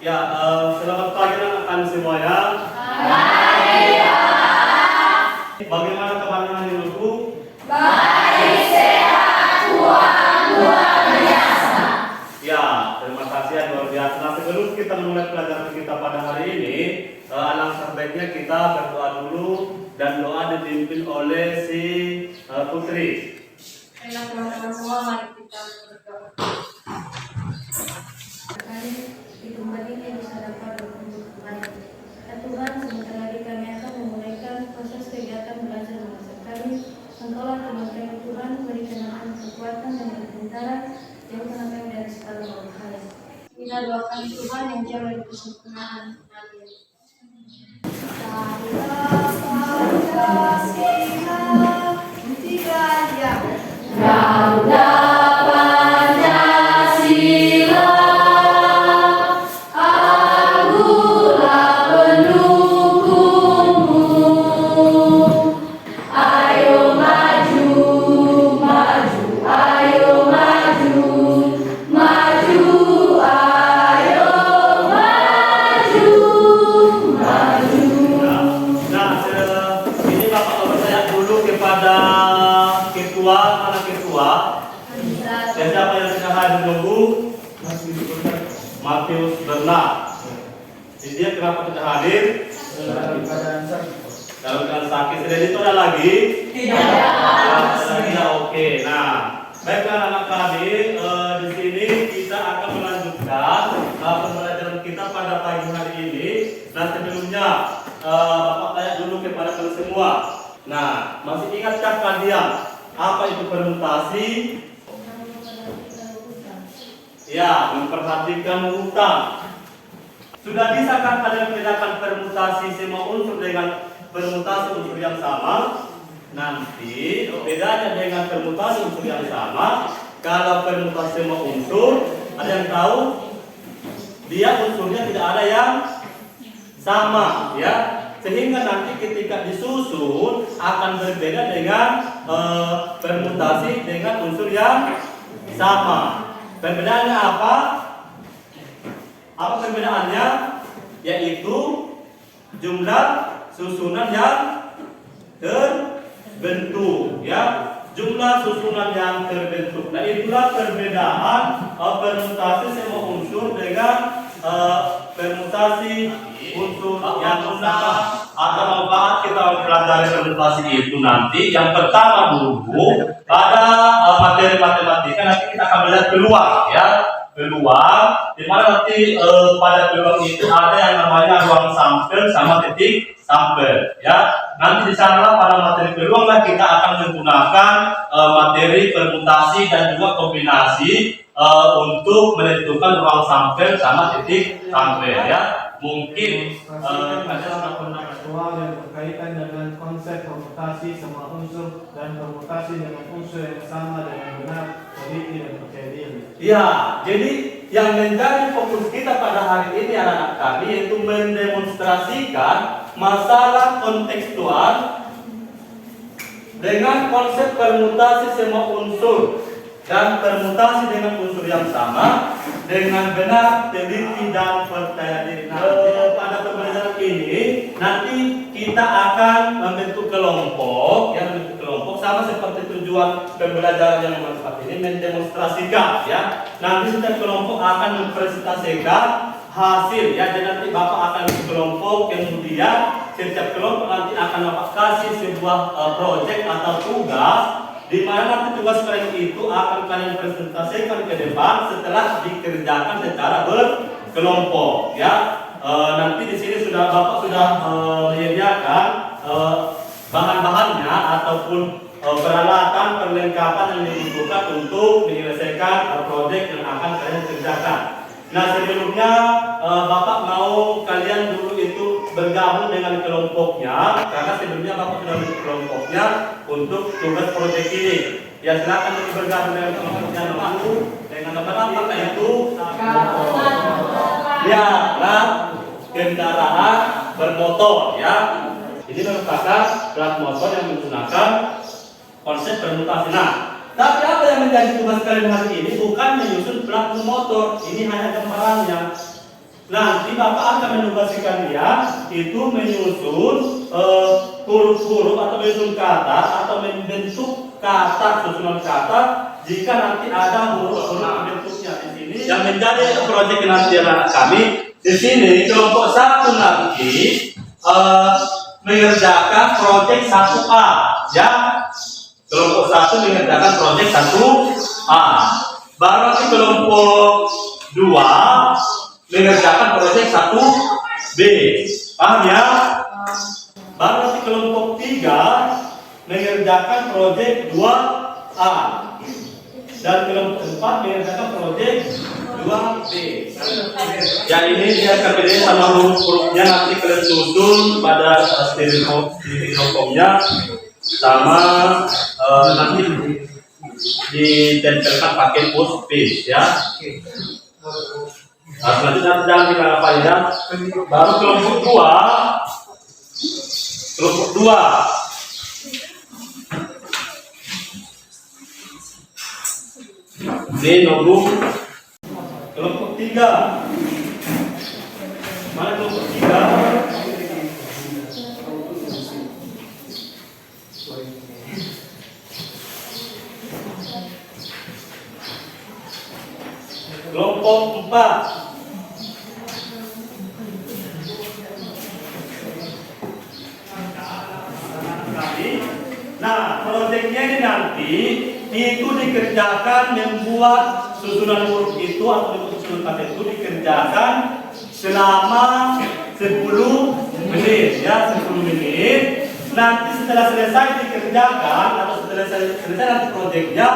Ya, selamat pagi anak-anak semuanya. Bagaimana kabarnya hari Minggu? Baik, sehat, Tuhan, luar biasa. Ya, terima kasih yang luar biasa. Nah, sebelum kita mulai pelajaran kita pada hari ini, alangkah baiknya kita berdoa dulu dan doa dipimpin oleh si Putri. Baiklah teman-teman semua, mari kita berdoa. Kali itu ini bisa dapat berkumpul kembali. Dan Tuhan, sebentar lagi kami akan memulaikan proses kegiatan belajar mengajar kami. Engkaulah Tuhan Tuhan, berikan kami kekuatan dan kepintaran, jauhkan kami dari segala bahaya. Kita doakan Tuhan yang jauh dari kesempurnaan. Amin. Garuda Pancasila, akulah pendukungmu. Ayo maju, maju, ayo maju, maju, ayo maju, maju. Ini Bapak bertanya dulu kepada ketua, mana ketua? Dan siapa yang sudah hadir dulu? Matius Bernard. Jadi dia kenapa tidak hadir? Dalam keadaan sakit. Selain itu ada lagi? Tidak. Ada lagi ya, oke. Nah, baiklah anak kami, di sini kita akan melanjutkan pembelajaran kita pada pagi hari ini. Nah, sebelumnya Bapak tanya dulu kepada kalian semua. Nah, masih ingatkah kalian apa itu permutasi? Ya, memperhatikan utang. Sudah bisakah kalian membedakan permutasi semua unsur dengan permutasi unsur yang sama? Nanti bedanya dengan permutasi unsur yang sama, kalau permutasi semua unsur, ada yang tahu? Dia unsurnya tidak ada yang sama, ya. Sehingga nanti ketika disusun akan berbeda dengan permutasi dengan unsur yang sama. Perbedaannya apa? Apa perbedaannya? Yaitu jumlah susunan yang terbentuk, ya. Jumlah susunan yang terbentuk. Nah, itulah perbedaan permutasi semua unsur dengan permutasi unsur yang sama. Atau manfaat kita mempelajari permutasi itu nanti. Yang pertama dulu pada materi matematika nanti kita akan melihat peluang, ya. Peluang, di mana nanti pada peluang itu ada yang namanya ruang sampel sama titik sampel, ya. Nanti di sana pada materi peluang lah kita akan menggunakan materi permutasi dan juga kombinasi untuk menentukan ruang sampel sama titik sampel, ya. Mungkin ada pernah aktual yang berkaitan dengan konsep permutasi sama unsur dan permutasi dengan unsur yang sama dengan benar, teliti dan percaya diri. ya, jadi yang menjadi fokus kita pada hari ini anak-anak kami yaitu mendemonstrasikan masalah kontekstual dengan konsep permutasi semua unsur dan permutasi dengan unsur yang sama dengan benar, teliti dan percaya diri. Nah, pada pembelajaran ini nanti kita akan membentuk kelompok, ya, membentuk kelompok sama seperti tujuan pembelajaran yang seperti ini mendemonstrasikan, ya. Nanti setiap kelompok akan mempresentasikan hasil, ya. Jadi nanti Bapak akan kelompok, kemudian setiap kelompok nanti akan Bapak kasih sebuah proyek atau tugas di mana nanti tugas kalian itu akan kalian presentasikan ke depan setelah dikerjakan secara berkelompok, ya. Nanti di sini sudah Bapak sudah menyediakan bahan-bahannya ataupun peralatan perlengkapan yang dibutuhkan untuk menyelesaikan proyek yang akan kalian kerjakan. Nah, sebelumnya Bapak mau kalian dulu itu bergabung dengan kelompoknya, karena sebelumnya Bapak sudah membentuk kelompoknya untuk tugas proyek ini. Ya, silakan untuk bergabung dengan kelompoknya dulu dengan apa itu? Ya, nah, kendaraan bermotor, ya. Ini merupakan plat motor yang menggunakan konsep permutasi. Nah, tapi apa yang menjadi tugas kalian hari ini bukan menyusun plat motor. Ini hanya gambarannya. nanti Bapak akan menugasikan dia itu menyusun huruf-huruf atau menyusun kata atau membentuk kata, susunan kata jika nanti ada huruf-huruf bentuknya di sini yang menjadi proyek nanti anak kami di sini. Kelompok 1 nanti mengerjakan proyek 1A ya. Kelompok 1 mengerjakan proyek 1A. Baru nanti kelompok 2 mengerjakan proyek 1B. Paham ya? Baru nanti kelompok 3 mengerjakan proyek 2A. Dan kelompok 4 mengerjakan proyek 2B. Ya ini dia KPD sama huruf-hurufnya nanti kalian susun pada styrofoamnya sama nanti ditempelkan pakai post-it ya. Nah, selanjutnya jangan dikalahkan ya. Baru kelompok 2 ini nomor kelompok 3. Mana kelompok 3? Kelompok 4. Nah, proyeknya ini nanti itu dikerjakan membuat susunan huruf itu atau susunan kata itu dikerjakan selama 10 menit ya, 10 menit. Nanti setelah selesai dikerjakan atau setelah selesai nanti proyeknya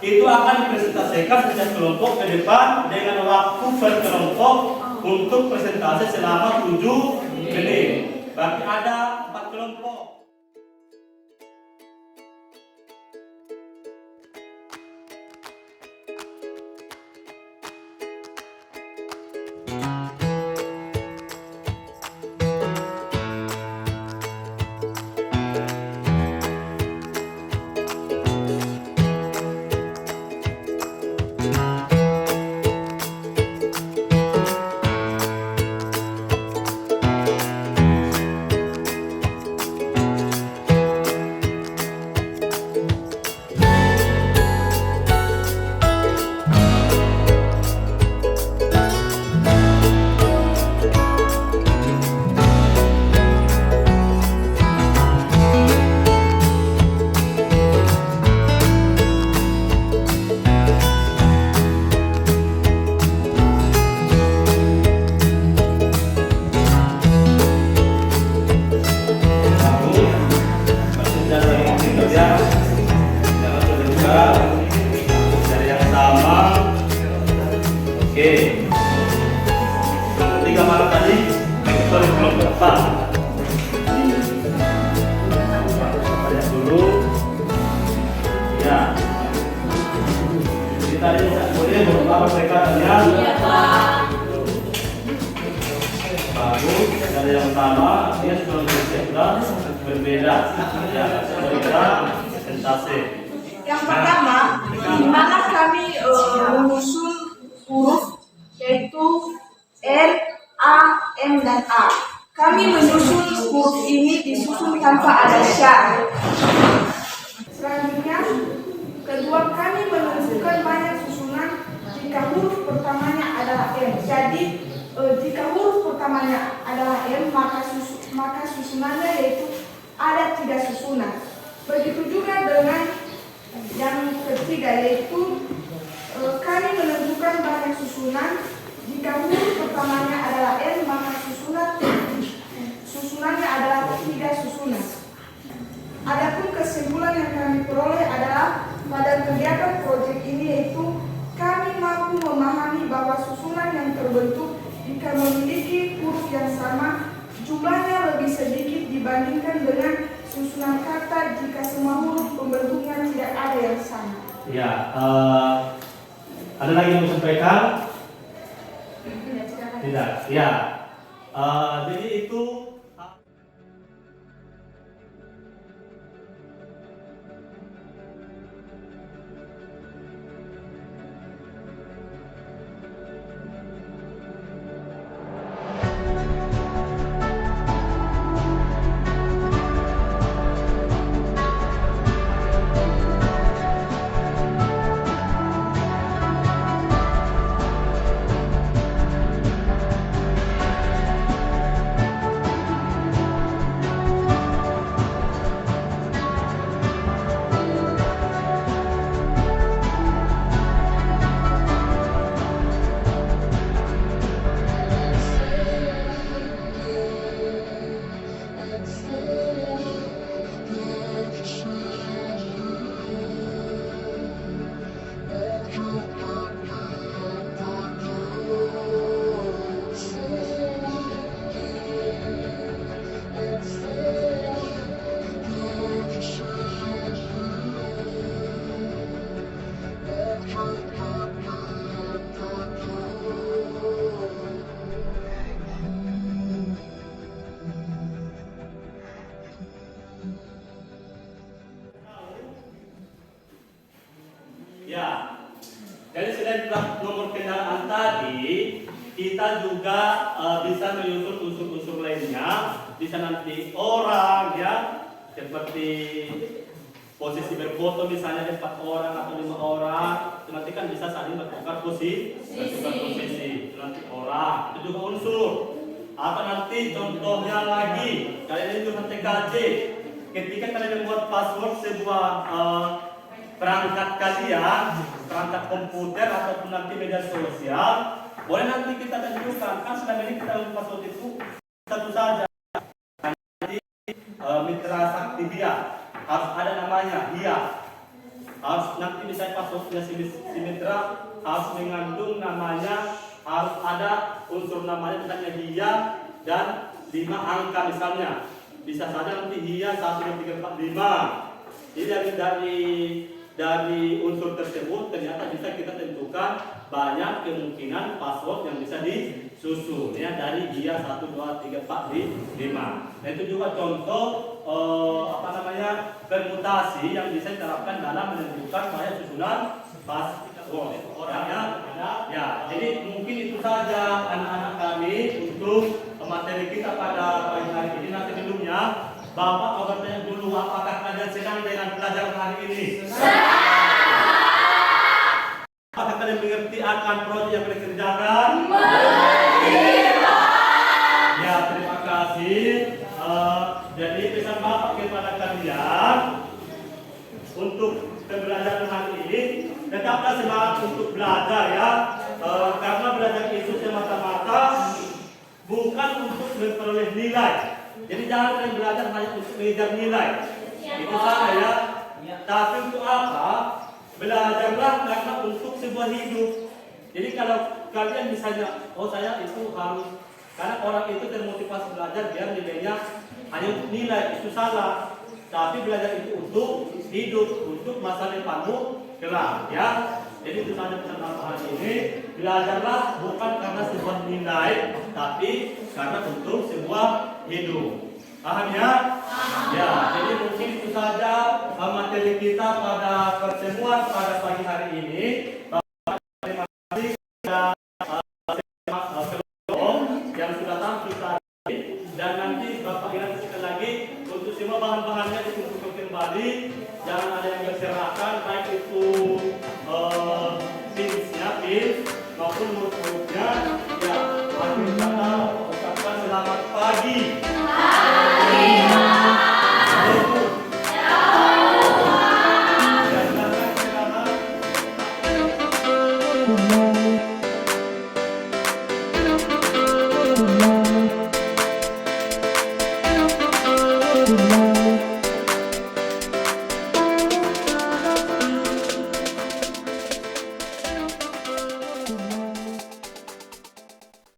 itu akan dipresentasikan setiap kelompok ke depan dengan waktu per kelompok untuk presentasi selama 7 menit. Berarti ada 4 kelompok. Dari yang pertama dia sudah berbeda ya, berbeda presentasi. Yang pertama, di mana kami menyusun huruf yaitu R, A, M, dan A. Kami menyusun huruf ini disusun tanpa ada syarat. Selanjutnya, kedua kami menentukan banyak susunan jika huruf pertamanya adalah M. Jadi jika huruf pertamanya adalah M, maka susunannya yaitu ada 3 susunan. Begitu juga dengan yang ketiga, yaitu kami menentukan banyak susunan jika huruf pertamanya adalah N, maka susunannya adalah 3 susunan. Adapun kesimpulan yang kami peroleh adalah pada kegiatan proyek ini yaitu kami mampu memahami bahwa susunan yang terbentuk jika memiliki huruf yang sama, jumlahnya lebih sedikit dibandingkan dengan susunan kata jika semua huruf pembentuknya tidak ada yang sama. Ya, ada lagi yang mau sampaikan? Tidak. Ya, Jadi itu Ya. Jadi selain plat nomor kendaraan tadi, kita juga bisa menyusun unsur-unsur lainnya. Bisa nanti orang ya, seperti posisi berfoto misalnya 4 orang atau 5 orang, itu nanti kan bisa saling bertukar posisi. Itu nanti orang, itu juga unsur. Atau nanti contohnya lagi, kalian itu nanti TKJ. Ketika kalian membuat password sebuah perangkat kalian, perangkat komputer ataupun nanti media sosial, boleh nanti kita tunjukkan kan selama ini kita membuat password itu satu saja. Nanti mitra sakti dia harus ada namanya dia, harus nanti bisa passwordnya si mitra harus mengandung namanya, harus ada unsur namanya misalnya dia dan 5 angka misalnya. Bisa saja nanti dia 1, 2, 3, 4, 5. Jadi dari unsur tersebut ternyata bisa kita tentukan banyak kemungkinan password yang bisa disusun ya, dari dia 1, 2, 3, 4, 5. Nah, itu juga contoh permutasi yang bisa diterapkan dalam menentukan banyak susunan password. Orangnya ya, jadi mungkin itu saja anak-anak kami untuk materi kita pada pagi hari ini. Nanti sebelumnya Bapak mau bertanya dulu, apakah kalian senang dengan pelajaran hari ini? Apakah kalian mengerti akan proyek yang kalian kerjakan? Ya, terima kasih. Jadi pesan Bapak kepada kalian untuk pembelajaran hari ini, tetaplah semangat untuk belajar ya, karena belajar itu semata-mata bukan untuk memperoleh nilai. Jadi jangan kalian belajar hanya untuk mengejar nilai. Itu salah ya. Tapi untuk apa? Belajarlah karena untuk sebuah hidup. Jadi kalau kalian misalnya, oh saya itu harus, karena orang itu termotivasi belajar biar nilainya hanya untuk nilai, itu salah. Tapi belajar itu untuk hidup, untuk masa depanmu kelak ya. Jadi itu saja pesan Bapak hari ini. Belajarlah bukan karena sebuah nilai, tapi karena untuk sebuah hidup. Paham ya? Ya, jadi mungkin itu saja materi kita pada pertemuan pada pagi hari ini.